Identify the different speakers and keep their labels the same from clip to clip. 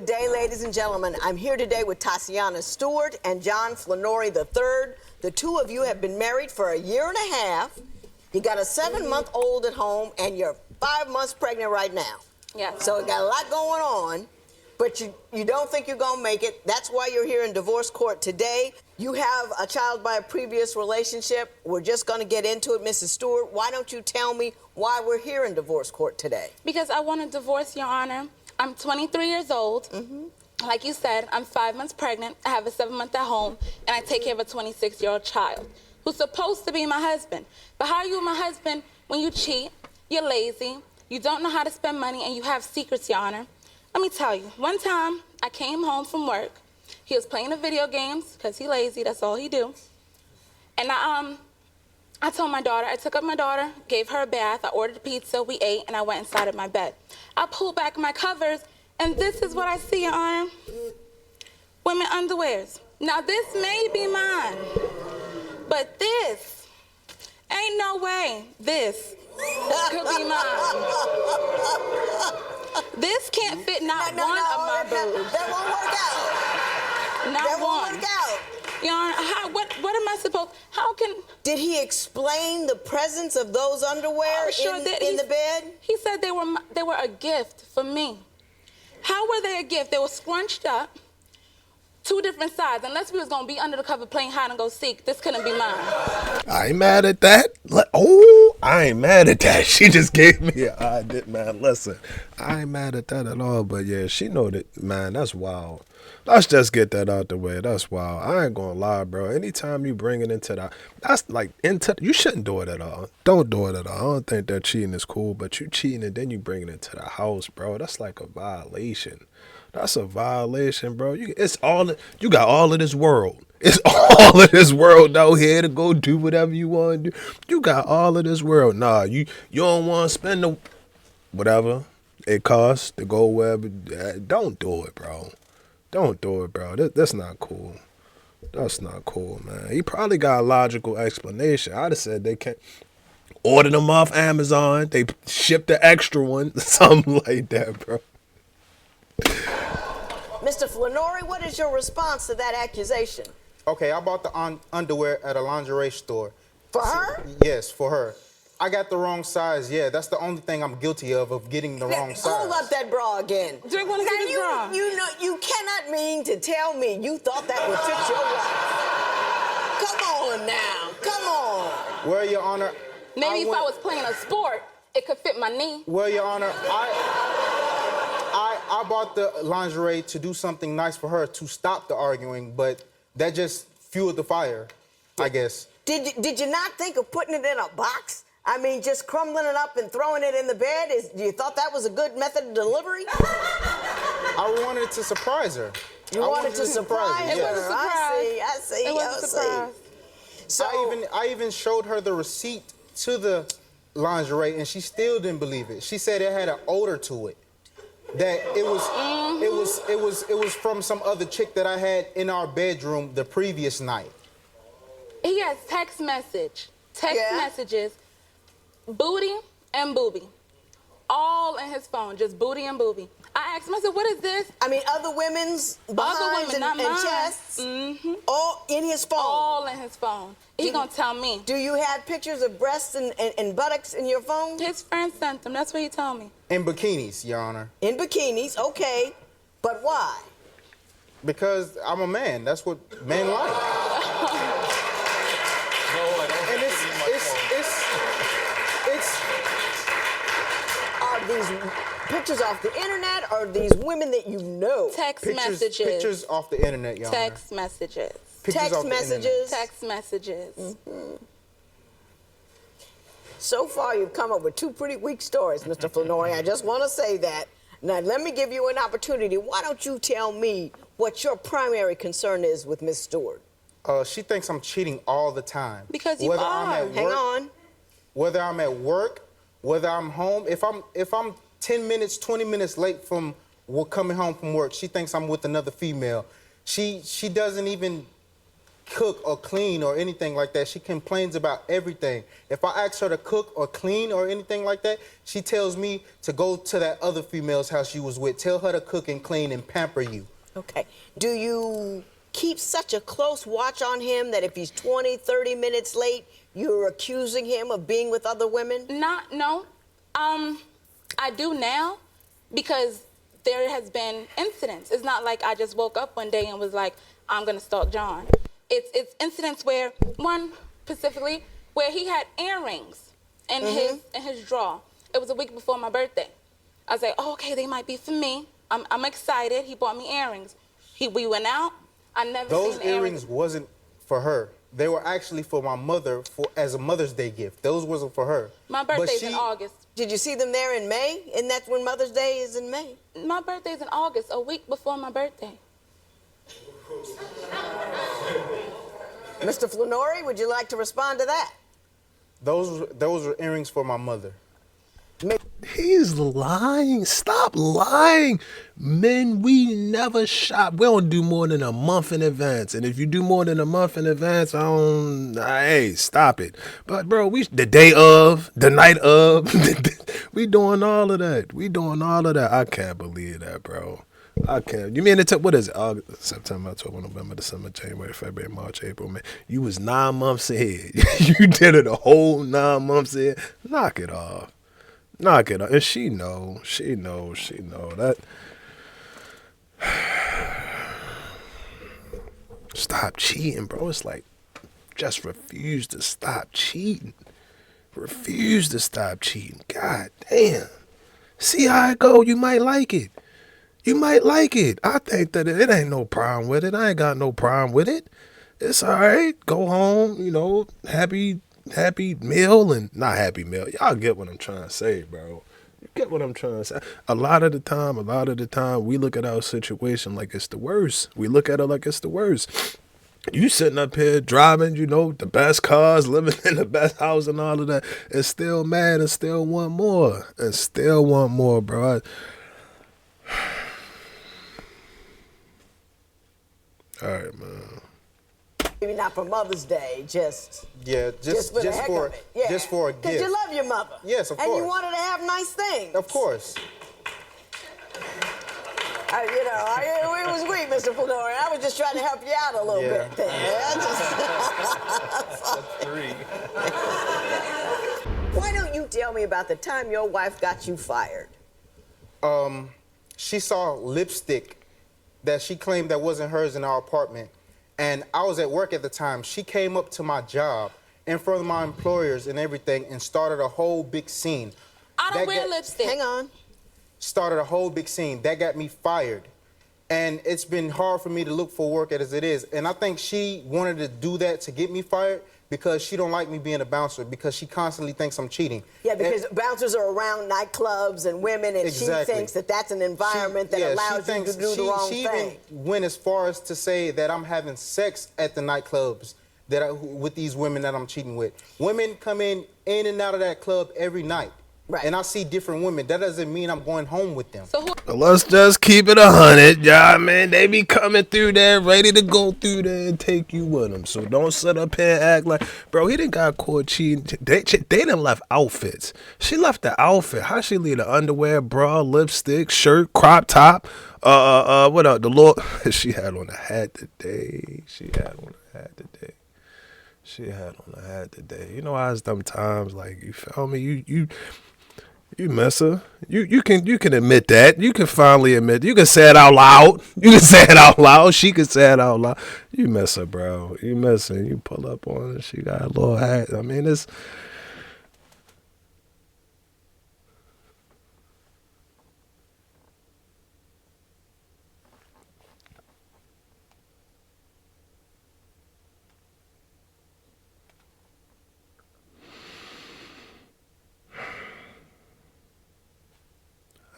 Speaker 1: day, ladies and gentlemen. I'm here today with Tatiana Stewart and John Flannery III. The two of you have been married for a year and a half. You got a 7-month-old at home, and you're 5 months pregnant right now.
Speaker 2: Yeah.
Speaker 1: So you got a lot going on, but you don't think you're gonna make it. That's why you're here in divorce court today. You have a child by a previous relationship. We're just gonna get into it, Mrs. Stewart. Why don't you tell me why we're here in divorce court today?
Speaker 2: Because I want a divorce, Your Honor. I'm 23 years old. Like you said, I'm 5 months pregnant. I have a 7-month at home, and I take care of a 26-year-old child who's supposed to be my husband. But how are you my husband when you cheat, you're lazy, you don't know how to spend money, and you have secrets, Your Honor? Let me tell you, one time I came home from work. He was playing the video games because he's lazy, that's all he do. And I told my daughter, I took up my daughter, gave her a bath, I ordered a pizza, we ate, and I went inside of my bed. I pulled back my covers, and this is what I see, Your Honor. Women underwears. Now this may be mine, but this, ain't no way this could be mine. This can't fit not one of my boobs.
Speaker 1: That won't work out.
Speaker 2: Not
Speaker 1: That
Speaker 2: one.
Speaker 1: won't work out.
Speaker 2: Your Honor, what am I supposed, how can?
Speaker 1: Did he explain the presence of those underwear in the bed?
Speaker 2: He said they were a gift for me. How were they a gift? They were scrunched up, 2 different sides. Unless we was gonna be under the cover playing hide and go seek, this couldn't be mine.
Speaker 3: I ain't mad at that. Oh, I ain't mad at that. She just gave me a I did, man. Listen, I ain't mad at that at all. But yeah, she know that, man. That's wild. Let's just get that out the way. That's wild. I ain't gonna lie, bro. Anytime you bring it into that, that's like you shouldn't do it at all. Don't do it at all. I don't think that cheating is cool, but you cheating and then you bring it into the house, bro. That's like a violation. That's a violation, bro. You got all of this world. It's all of this world out here to go do whatever you want to do. You got all of this world. Nah, you don't want to spend the whatever it costs to go wherever. Don't do it, bro. Don't do it, bro. That's not cool. That's not cool, man. He probably got a logical explanation. I'd have said they can't order them off Amazon. They ship the extra one, something like that, bro.
Speaker 1: Mr. Flannery, what is your response to that accusation?
Speaker 4: Okay, I bought the underwear at a lingerie store.
Speaker 1: For her?
Speaker 4: Yes, for her. I got the wrong size. Yeah, that's the only thing I'm guilty of getting the wrong size.
Speaker 1: Hold up that bra again.
Speaker 2: Drink one of these bra.
Speaker 1: You know, you cannot mean to tell me you thought that would fit your wife. Come on now. Come on.
Speaker 4: Well, Your Honor,
Speaker 2: Maybe if I was playing a sport, it could fit my knee.
Speaker 4: Well, Your Honor, I bought the lingerie to do something nice for her to stop the arguing, but that just fueled the fire, I guess.
Speaker 1: Did you not think of putting it in a box? I mean, just crumbling it up and throwing it in the bed? You thought that was a good method of delivery?
Speaker 4: I wanted to surprise her.
Speaker 1: You wanted to surprise her?
Speaker 2: It was a surprise.
Speaker 1: I see.
Speaker 2: It was a surprise.
Speaker 1: So
Speaker 4: I even showed her the receipt to the lingerie, and she still didn't believe it. She said it had an odor to it. That it was from some other chick that I had in our bedroom the previous night.
Speaker 2: He has text messages, booty and booby, all in his phone, just booty and booby. I asked him, I said, what is this?
Speaker 1: I mean, other women's behinds and chests? All in his phone?
Speaker 2: All in his phone. He gonna tell me.
Speaker 1: Do you have pictures of breasts and buttocks in your phone?
Speaker 2: His friend sent them, that's what he told me.
Speaker 4: In bikinis, Your Honor.
Speaker 1: In bikinis, okay. But why?
Speaker 4: Because I'm a man. That's what men like. And
Speaker 1: Are these pictures off the internet, or are these women that you know?
Speaker 2: Text messages.
Speaker 4: Pictures off the internet, Your Honor.
Speaker 2: Text messages.
Speaker 1: Text messages?
Speaker 2: Text messages.
Speaker 1: So far, you've come up with 2 pretty weak stories, Mr. Flannery. I just want to say that. Now, let me give you an opportunity. Why don't you tell me what your primary concern is with Miss Stewart?
Speaker 4: She thinks I'm cheating all the time.
Speaker 2: Because you
Speaker 4: whether
Speaker 2: are.
Speaker 4: I'm at work,
Speaker 1: Hang on.
Speaker 4: Whether I'm at work, whether I'm home. If I'm 10 minutes, 20 minutes late from coming home from work, she thinks I'm with another female. She doesn't even cook or clean or anything like that. She complains about everything. If I ask her to cook or clean or anything like that, she tells me to go to that other female's house you was with. Tell her to cook and clean and pamper you.
Speaker 1: Okay. Do you keep such a close watch on him that if he's 20, 30 minutes late, you're accusing him of being with other women?
Speaker 2: No. I do now because there has been incidents. It's not like I just woke up one day and was like, I'm gonna stalk John. It's incidents where, one specifically, where he had earrings in his drawer. It was a week before my birthday. I was like, oh, okay, they might be for me. I'm excited. He bought me earrings. We went out. I never
Speaker 4: Those
Speaker 2: seen
Speaker 4: earrings wasn't for her. They were actually for my mother as a Mother's Day gift. Those wasn't for her.
Speaker 2: My birthday's in August.
Speaker 1: Did you see them there in May? And that's when Mother's Day is in May?
Speaker 2: My birthday's in August, a week before my birthday.
Speaker 1: Mr. Flannery, would you like to respond to that?
Speaker 4: Those were earrings for my mother.
Speaker 3: He's lying. Stop lying. Men, we never shop. We don't do more than a month in advance. And if you do more than a month in advance, hey, stop it. But, bro, the day of, the night of, we doing all of that. I can't believe that, bro. I can't. You mean what is it? August, September, October, November, December, January, February, March, April, May. You was 9 months ahead. You did it a whole 9 months ahead. Knock it off. And she know that. Stop cheating, bro. It's like, just refuse to stop cheating. God damn. See how it go. You might like it. I think that it ain't no problem with it. I ain't got no problem with it. It's all right. Go home, happy meal and not happy meal. Y'all get what I'm trying to say, bro. You get what I'm trying to say. A lot of the time, we look at our situation like it's the worst. We look at it like it's the worst. You sitting up here driving, the best cars, living in the best house and all of that, and still mad and still want more, bro. All right, man.
Speaker 1: Maybe not for Mother's Day, just for a gift. Because you love your mother.
Speaker 4: Yes, of course.
Speaker 1: And you wanted to have nice things.
Speaker 4: Of course.
Speaker 1: It was great, Mr. Flannery. I was just trying to help you out a little bit there.
Speaker 4: That's 3.
Speaker 1: Why don't you tell me about the time your wife got you fired?
Speaker 4: She saw lipstick that she claimed that wasn't hers in our apartment. And I was at work at the time. She came up to my job in front of my employers and everything and started a whole big scene.
Speaker 2: I don't wear lipstick.
Speaker 1: Hang on.
Speaker 4: Started a whole big scene. That got me fired. And it's been hard for me to look for work as it is. And I think she wanted to do that to get me fired because she don't like me being a bouncer because she constantly thinks I'm cheating.
Speaker 1: Yeah, because bouncers are around nightclubs and women, and
Speaker 4: Exactly.
Speaker 1: she thinks that that's an environment that allows you to do the wrong
Speaker 4: she
Speaker 1: thing.
Speaker 4: even went as far as to say that I'm having sex at the nightclubs with these women that I'm cheating with. Women come in and out of that club every night.
Speaker 1: Right.
Speaker 4: And I see different women. That doesn't mean I'm going home with them.
Speaker 2: So
Speaker 3: Let's just keep it 100, yeah, man. They be coming through there, ready to go through there and take you with them. So don't sit up here and act like, bro, he done got caught cheating. They done left outfits. She left the outfit. How she leave the underwear, bra, lipstick, shirt, crop top? What else? The Lord, she had on a hat today. You know how it's them times, like, you feel me? You miss her. You can admit that. You can finally admit. You can say it out loud. She can say it out loud. You miss her, bro. You miss her. You pull up on her. She got a little hat. I mean, it's.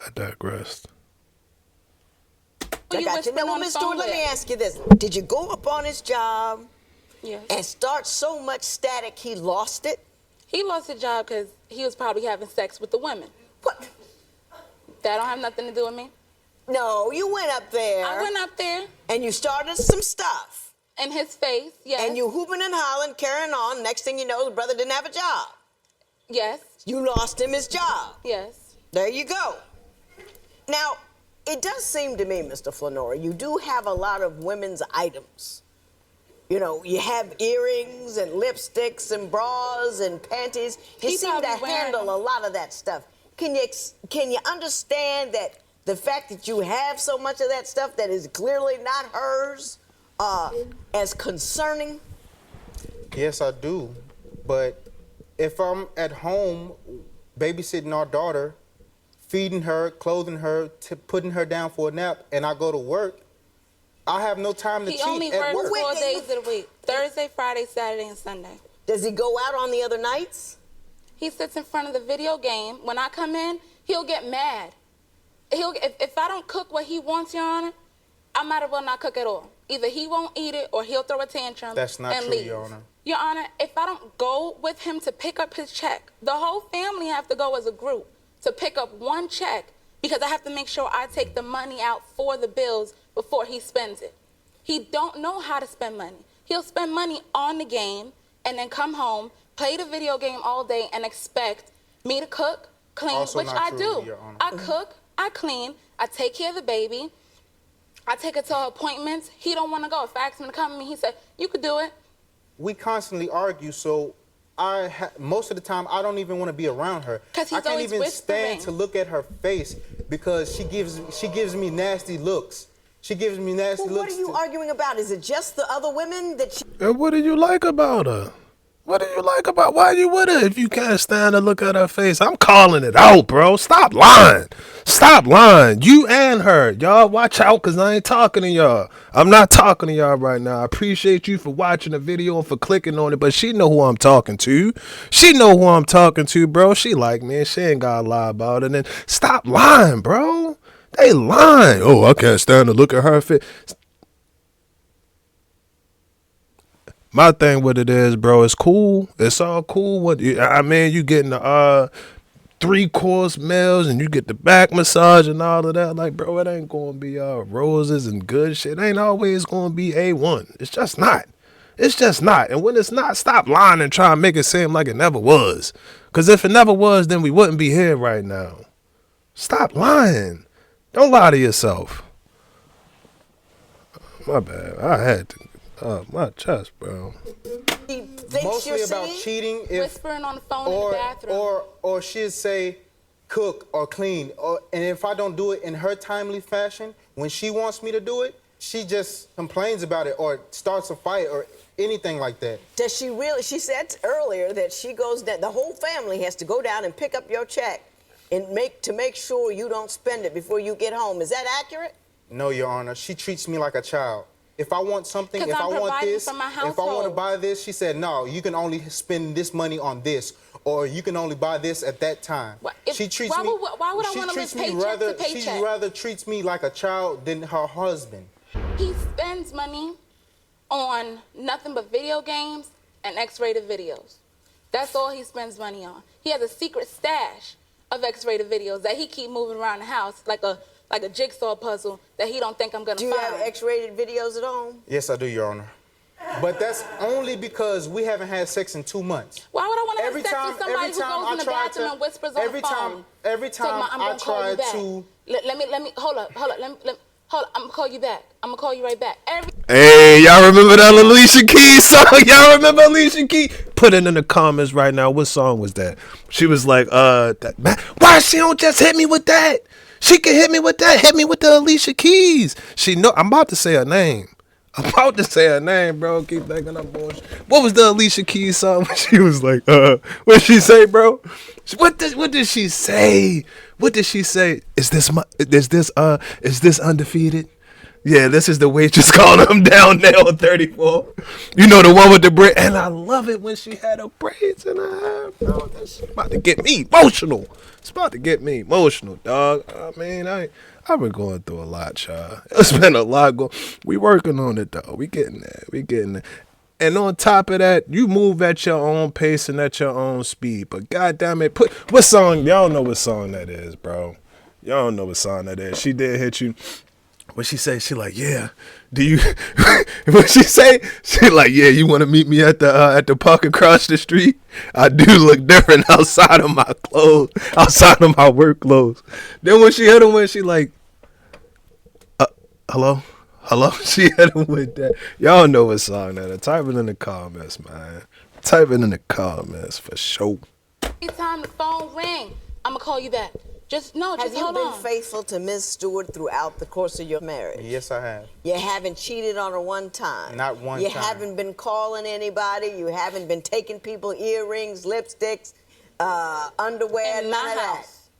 Speaker 3: I digressed.
Speaker 1: I got you. Now, well, Miss Stewart, let me ask you this. Did you go up on his job and start so much static he lost it?
Speaker 2: He lost his job because he was probably having sex with the women.
Speaker 1: What?
Speaker 2: That don't have nothing to do with me.
Speaker 1: No, you went up there.
Speaker 2: I went up there.
Speaker 1: And you started some stuff.
Speaker 2: In his face, yes.
Speaker 1: And you hooping and hollering, carrying on. Next thing you know, the brother didn't have a job.
Speaker 2: Yes.
Speaker 1: You lost him his job.
Speaker 2: Yes.
Speaker 1: There you go. Now, it does seem to me, Mr. Flanora, you do have a lot of women's items. You know, you have earrings and lipsticks and bras and panties. You
Speaker 2: He
Speaker 1: seem to
Speaker 2: probably wearing
Speaker 1: handle
Speaker 2: them.
Speaker 1: a lot of that stuff. Can you understand that the fact that you have so much of that stuff that is clearly not hers as concerning?
Speaker 4: Yes, I do. But if I'm at home babysitting our daughter, feeding her, clothing her, putting her down for a nap, and I go to work, I have no time to
Speaker 2: He
Speaker 4: cheat
Speaker 2: only
Speaker 4: at
Speaker 2: works
Speaker 4: work.
Speaker 2: 4 days of the week. Thursday, Friday, Saturday, and Sunday.
Speaker 1: Does he go out on the other nights?
Speaker 2: He sits in front of the video game. When I come in, he'll get mad. If I don't cook what he wants, Your Honor, I might as well not cook at all. Either he won't eat it or he'll throw a tantrum
Speaker 4: That's not
Speaker 2: and
Speaker 4: true,
Speaker 2: leave.
Speaker 4: Your Honor.
Speaker 2: Your Honor, if I don't go with him to pick up his check, the whole family have to go as a group to pick up one check because I have to make sure I take the money out for the bills before he spends it. He don't know how to spend money. He'll spend money on the game and then come home, play the video game all day and expect me to cook, clean,
Speaker 4: Also
Speaker 2: which
Speaker 4: not
Speaker 2: I
Speaker 4: true,
Speaker 2: do.
Speaker 4: Your Honor.
Speaker 2: I cook, I clean, I take care of the baby, I take her to her appointments. He don't want to go. If I ask him to come to me, he said, you could do it.
Speaker 4: We constantly argue, so most of the time I don't even want to be around her.
Speaker 2: 'Cause he's
Speaker 4: I can't
Speaker 2: always
Speaker 4: even
Speaker 2: whispering.
Speaker 4: stand to look at her face because she gives me nasty looks. She gives me nasty
Speaker 1: Well, what
Speaker 4: looks.
Speaker 1: are you arguing about? Is it just the other women that she...
Speaker 3: And what do you like about her? What do you like about? Why you with her if you can't stand to look at her face? I'm calling it out, bro. Stop lying. Stop lying. You and her. Y'all watch out because I ain't talking to y'all. I'm not talking to y'all right now. I appreciate you for watching the video and for clicking on it, but she know who I'm talking to. She know who I'm talking to, bro. She like me and she ain't got to lie about it. And then stop lying, bro. They lying. Oh, I can't stand to look at her face. My thing with it is, bro, it's cool. It's all cool. I mean, you getting the 3-course meals and you get the back massage and all of that. Like, bro, it ain't gonna be roses and good shit. It ain't always gonna be A1. It's just not. It's just not. And when it's not, stop lying and try to make it seem like it never was. Because if it never was, then we wouldn't be here right now. Stop lying. Don't lie to yourself. My bad. I had to. My chest, bro.
Speaker 1: He thinks
Speaker 4: Mostly
Speaker 1: you're
Speaker 4: about
Speaker 1: seeing?
Speaker 4: cheating, if
Speaker 2: Whispering on the phone in the bathroom.
Speaker 4: or she'd say cook or clean, and if I don't do it in her timely fashion, when she wants me to do it, she just complains about it or starts a fight or anything like that.
Speaker 1: Does she really? She said earlier that she goes down. The whole family has to go down and pick up your check and make sure you don't spend it before you get home. Is that accurate?
Speaker 4: No, Your Honor. She treats me like a child. If I want something,
Speaker 2: 'Cause
Speaker 4: if
Speaker 2: I'm
Speaker 4: I want
Speaker 2: providing
Speaker 4: this,
Speaker 2: for my
Speaker 4: if I want to
Speaker 2: household.
Speaker 4: buy this, she said, no, you can only spend this money on this, or you can only buy this at that time. She treats
Speaker 2: why
Speaker 4: me.
Speaker 2: would I wanna live paycheck to
Speaker 4: She
Speaker 2: paycheck?
Speaker 4: rather treats me like a child than her husband.
Speaker 2: He spends money on nothing but video games and X-rated videos. That's all he spends money on. He has a secret stash of X-rated videos that he keep moving around the house like a jigsaw puzzle that he don't think I'm gonna
Speaker 1: Do you
Speaker 2: find.
Speaker 1: have X-rated videos at home?
Speaker 4: Yes, I do, Your Honor. But that's only because we haven't had sex in 2 months.
Speaker 2: Why would I want to have
Speaker 4: Every
Speaker 2: sex
Speaker 4: time-
Speaker 2: with somebody
Speaker 4: every
Speaker 2: who
Speaker 4: time
Speaker 2: goes
Speaker 4: I
Speaker 2: in the
Speaker 4: try
Speaker 2: bathroom
Speaker 4: to-
Speaker 2: and whispers on
Speaker 4: every
Speaker 2: the phone?
Speaker 4: every
Speaker 2: Talking
Speaker 4: time
Speaker 2: about, I'm
Speaker 4: I
Speaker 2: gonna call you
Speaker 4: try
Speaker 2: back.
Speaker 4: to-
Speaker 2: Let me hold up. Hold up. I'm gonna call you back. I'm gonna call you right back.
Speaker 3: Hey, y'all remember that Alicia Keys song? Y'all remember Alicia Keys? Put it in the comments right now. What song was that? She was like, why she don't just hit me with that? She can hit me with that. Hit me with the Alicia Keys. I'm about to say her name. I'm about to say her name, bro. Keep thinking I'm bullshit. What was the Alicia Keys song? She was like, what did she say, bro? What did she say? What did she say? Is this undefeated? Yeah, this is the waitress calling him down there on 34. You know, the one with the braid. And I love it when she had her braids in her hair, bro. That's about to get me emotional. It's about to get me emotional, dog. I mean, I've been going through a lot, y'all. It's been a lot going. We working on it, though. We getting there. And on top of that, you move at your own pace and at your own speed. But goddamn it, what song? Y'all know what song that is, bro. Y'all know what song that is. She did hit you What she say? She like, yeah. Do you? What she say? She like, yeah. You want to meet me at the park across the street? I do look different outside of my clothes, outside of my work clothes. Then when she hit him with, she like, hello. She hit him with that. Y'all know what song that is. Type it in the comments, man. Type it in the comments for sure.
Speaker 2: Anytime the phone ring, I'ma call you back. Just hold on.
Speaker 1: Have you been faithful to Ms. Stewart throughout the course of your marriage?
Speaker 4: Yes, I have.
Speaker 1: You haven't cheated on her one time?
Speaker 4: Not one time.
Speaker 1: You haven't been calling anybody? You haven't been taking people earrings, lipsticks, underwear,
Speaker 2: In
Speaker 1: none
Speaker 2: my
Speaker 1: of that?
Speaker 2: house.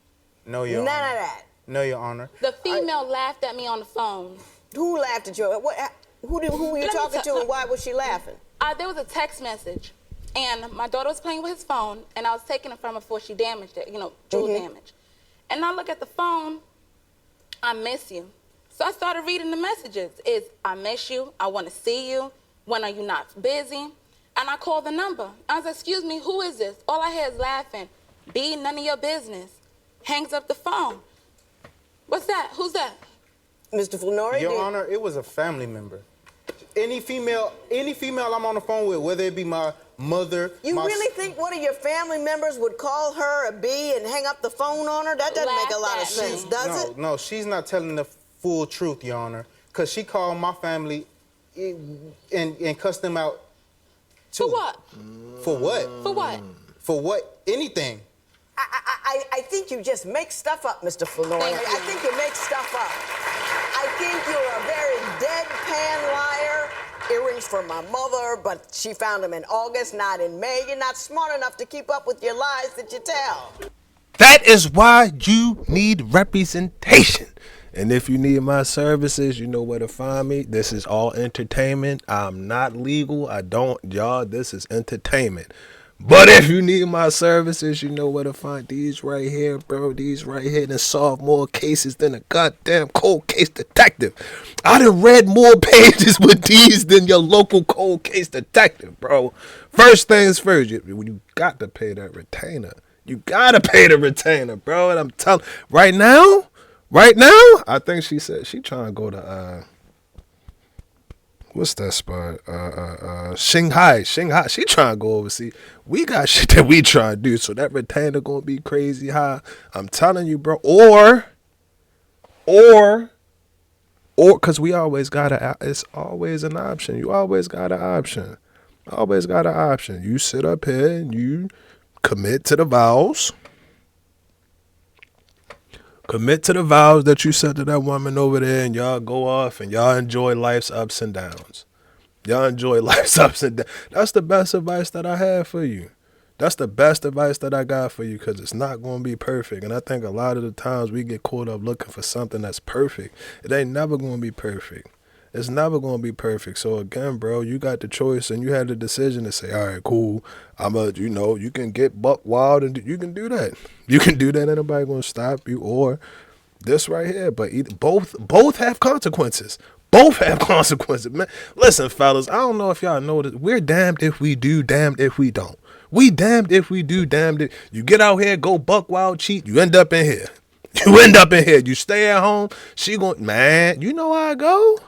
Speaker 4: No, Your Honor.
Speaker 1: None of that?
Speaker 4: No, Your Honor.
Speaker 2: The female laughed at me on the phone.
Speaker 1: Who laughed at you? Who were you talking to, and why was she laughing?
Speaker 2: There was a text message, and my daughter was playing with his phone, and I was taking it from her before she damaged it, jewel damage. And I look at the phone, I miss you. So I started reading the messages. It's, I miss you, I want to see you, when are you not busy? And I called the number. I was like, excuse me, who is this? All I hear is laughing. B, none of your business. Hangs up the phone. What's that? Who's that?
Speaker 1: Mr. Flannery?
Speaker 4: Your Honor, it was a family member. Any female I'm on the phone with, whether it be my mother.
Speaker 1: You really think one of your family members would call her a B and hang up the phone on her? That doesn't make a lot of sense, does it?
Speaker 4: No, she's not telling the full truth, Your Honor, because she called my family and cussed them out. Too.
Speaker 2: For what?
Speaker 4: For what?
Speaker 2: For what?
Speaker 4: For what? Anything.
Speaker 1: I think you just make stuff up, Mr. Flannery. I think you make stuff up. I think you're a very deadpan liar. Earrings for my mother, but she found them in August, not in May. You're not smart enough to keep up with your lies that you tell.
Speaker 3: That is why you need representation. And if you need my services, you know where to find me. This is all entertainment. I'm not legal. Y'all, this is entertainment. But if you need my services, you know where to find these right here, bro. These right here that solve more cases than a goddamn cold case detective. I done read more pages with these than your local cold case detective, bro. First things first, you got to pay that retainer. You got to pay the retainer, bro. And I'm telling, right now, I think she said she trying to go to, what's that spot? Shanghai. She trying to go overseas. We got shit that we trying to do, so that retainer gonna be crazy high. I'm telling you, bro. Or, cause we always it's always an option. You always got an option. You sit up here and you commit to the vows. Commit to the vows that you said to that woman over there, and y'all go off and y'all enjoy life's ups and downs. That's the best advice that I have for you. That's the best advice that I got for you, because it's not going to be perfect. And I think a lot of the times we get caught up looking for something that's perfect. It ain't never going to be perfect. It's never going to be perfect. So again, bro, you got the choice and you had the decision to say, all right, cool. You can get buck wild and you can do that. You can do that. Ain't nobody going to stop you, or this right here. But both have consequences. Both have consequences, man. Listen, fellas, I don't know if y'all know this. We're damned if we do, damned if we don't. We damned if we do, damned if you get out here, go buck wild, cheat, you end up in here. You stay at home, she going, man, you know how I go?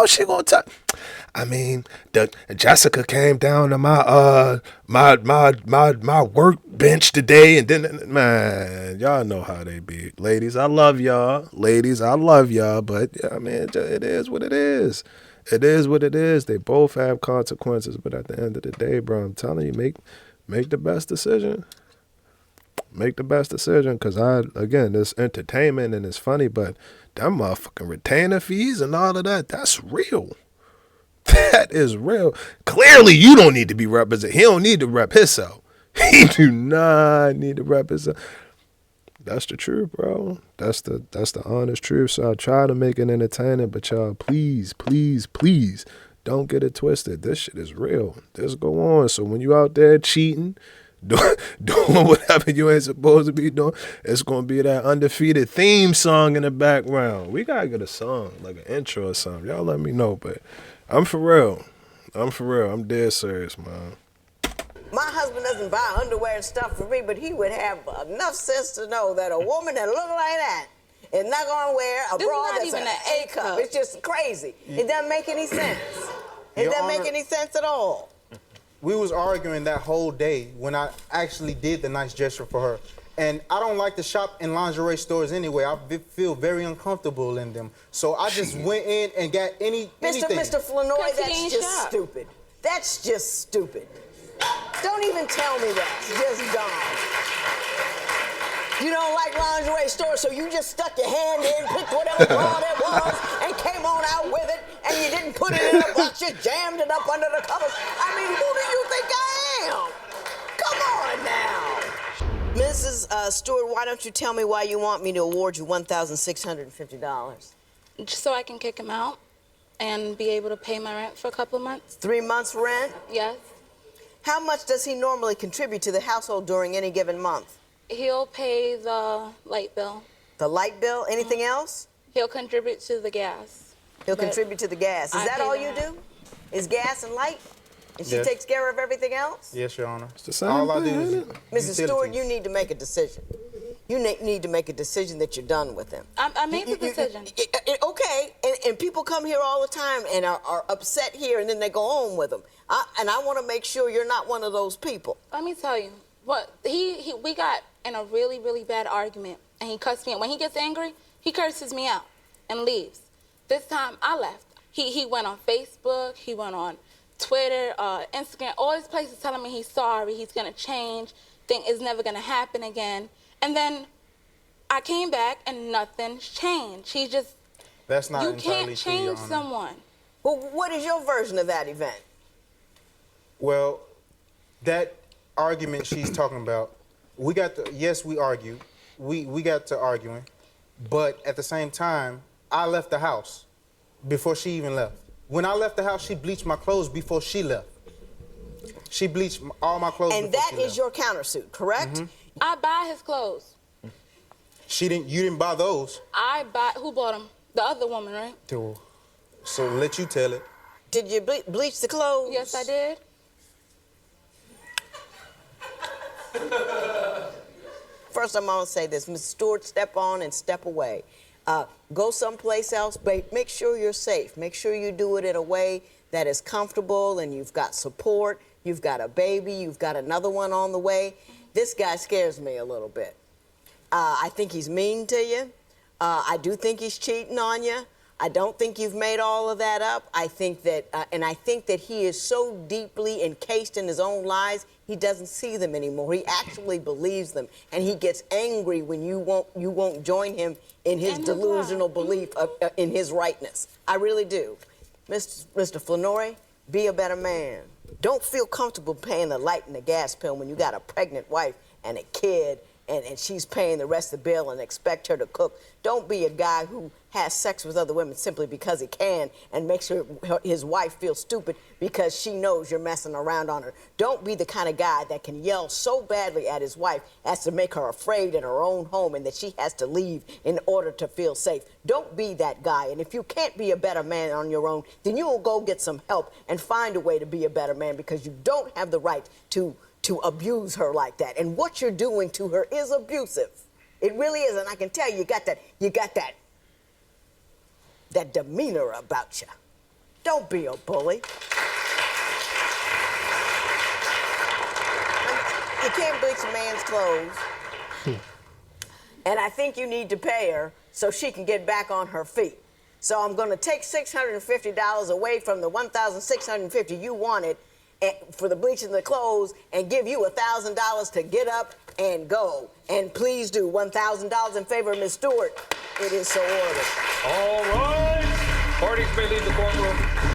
Speaker 3: She gonna tell. I mean, Jessica came down to my workbench today, and then, man, y'all know how they be. Ladies, I love y'all. But I mean, it is what it is. It is what it is. They both have consequences, but at the end of the day, bro, I'm telling you, make the best decision. Make the best decision, because again, it's entertainment and it's funny, but them motherfucking retainer fees and all of that, that's real. That is real. Clearly, you don't need to be represented. He don't need to rep himself. He do not need to rep himself. That's the truth, bro. That's the honest truth. So I try to make it entertaining, but y'all, please, don't get it twisted. This shit is real. This go on. So when you out there cheating, doing whatever you ain't supposed to be doing, it's gonna be that Undefeated theme song in the background. We gotta get a song, like an intro or something. Y'all let me know, but I'm for real. I'm dead serious, man.
Speaker 1: My husband doesn't buy underwear and stuff for me, but he would have enough sense to know that a woman that looked like that is not going to wear a
Speaker 2: This
Speaker 1: bra
Speaker 2: not
Speaker 1: that's
Speaker 2: even
Speaker 1: an
Speaker 2: an
Speaker 1: A
Speaker 2: A
Speaker 1: cup.
Speaker 2: cup.
Speaker 1: It's just crazy. It doesn't make any sense. It
Speaker 4: Your
Speaker 1: doesn't make
Speaker 4: Honor-
Speaker 1: any sense at all.
Speaker 4: We was arguing that whole day when I actually did the nice gesture for her. And I don't like to shop in lingerie stores anyway. I feel very uncomfortable in them. So I just went in and got anything.
Speaker 1: Mr. Flournoy,
Speaker 2: Because he
Speaker 1: that's
Speaker 2: ain't
Speaker 1: just
Speaker 2: shop.
Speaker 1: stupid. That's just stupid. Don't even tell me that. It's just dumb. You don't like lingerie stores, so you just stuck your hand in, picked whatever bra there was, and came on out with it, and you didn't put it in a box, you jammed it up under the covers. I mean, who do you think I am? Come on now. Mrs. Stewart, why don't you tell me why you want me to award you $1,650?
Speaker 2: Just so I can kick him out and be able to pay my rent for a couple of months.
Speaker 1: 3 months rent?
Speaker 2: Yes.
Speaker 1: How much does he normally contribute to the household during any given month?
Speaker 2: He'll pay the light bill.
Speaker 1: The light bill? Anything else?
Speaker 2: He'll contribute to the gas.
Speaker 1: He'll
Speaker 2: But
Speaker 1: contribute to the gas. Is
Speaker 2: I
Speaker 1: that
Speaker 2: pay
Speaker 1: all
Speaker 2: the
Speaker 1: you
Speaker 2: rent.
Speaker 1: do? Is gas and light? And she
Speaker 4: Yes.
Speaker 1: takes care of everything else?
Speaker 4: Yes, Your Honor.
Speaker 3: the same
Speaker 4: All I
Speaker 3: thing,
Speaker 4: do is
Speaker 3: ain't it?
Speaker 1: Mrs. Stewart,
Speaker 4: utilities.
Speaker 1: you need to make a decision. You need to make a decision that you're done with him.
Speaker 2: I made the decision.
Speaker 1: Okay, and people come here all the time and are upset here, and then they go home with them. And I want to make sure you're not one of those people.
Speaker 2: Let me tell you, we got in a really, really bad argument, and he cussed me out. When he gets angry, he curses me out and leaves. This time, I left. He went on Facebook, he went on Twitter, Instagram, all these places telling me he's sorry, he's gonna change, think it's never gonna happen again. And then I came back and nothing's changed. He just,
Speaker 4: That's not
Speaker 2: you
Speaker 4: entirely
Speaker 2: can't
Speaker 4: true, Your
Speaker 2: change
Speaker 4: Honor.
Speaker 2: someone.
Speaker 1: Well, what is your version of that event?
Speaker 4: Well, that argument she's talking about, yes, we argued. We got to arguing. But at the same time, I left the house before she even left. When I left the house, she bleached my clothes before she left. She bleached all my clothes
Speaker 1: And
Speaker 4: before
Speaker 1: that
Speaker 4: she
Speaker 1: is
Speaker 4: left.
Speaker 1: your countersuit, correct?
Speaker 4: Mm-hmm.
Speaker 2: I buy his clothes.
Speaker 4: You didn't buy those.
Speaker 2: Who bought them? The other woman, right?
Speaker 4: So let you tell it.
Speaker 1: Did you bleach the clothes?
Speaker 2: Yes, I did.
Speaker 1: First, I'm going to say this. Ms. Stewart, step on and step away. Go someplace else, but make sure you're safe. Make sure you do it in a way that is comfortable and you've got support. You've got a baby. You've got another one on the way. This guy scares me a little bit. I think he's mean to you. I do think he's cheating on you. I don't think you've made all of that up. I think that, and I think that he is so deeply encased in his own lies, he doesn't see them anymore. He actually believes them, and he gets angry when you won't join him in his
Speaker 2: And his
Speaker 1: delusional
Speaker 2: lie.
Speaker 1: belief in his rightness. I really do. Mr. Flournoy, be a better man. Don't feel comfortable paying the light and the gas bill when you got a pregnant wife and a kid, and she's paying the rest of the bill and expect her to cook. Don't be a guy who has sex with other women simply because he can and makes his wife feel stupid because she knows you're messing around on her. Don't be the kind of guy that can yell so badly at his wife as to make her afraid in her own home and that she has to leave in order to feel safe. Don't be that guy. And if you can't be a better man on your own, then you will go get some help and find a way to be a better man, because you don't have the right to abuse her like that. And what you're doing to her is abusive. It really is. And I can tell you got that demeanor about you. Don't be a bully. You can't bleach a man's clothes. And I think you need to pay her so she can get back on her feet. So I'm going to take $650 away from the $1,650 you wanted for the bleaching of the clothes and give you $1,000 to get up and go. And please do $1,000 in favor of Ms. Stewart. It is so ordered.
Speaker 5: All right. Parties may leave the courtroom.